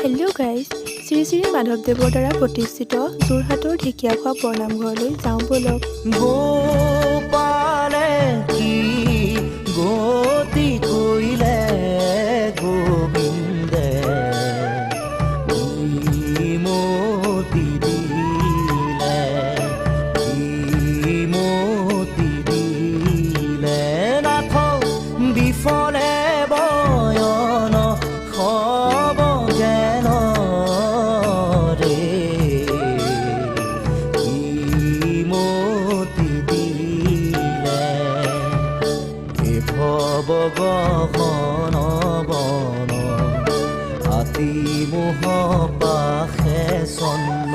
Hello' guys, Shri Shri মাধৱদেৱৰ দ্বাৰা প্ৰতিষ্ঠিত যোৰহাটৰ ঢেকীয়াখোৱা বৰনামঘৰলৈ যাওঁ ব'লক। গোপালে কি গতি কৰিলে গোবিন্দে মতি দিলে মতি দিলে নাথ বিফলে বয়ন সব জ্ঞান ৰে মতি দিলে ভৱ গহন বন আতি মোহ পাশে চন্দ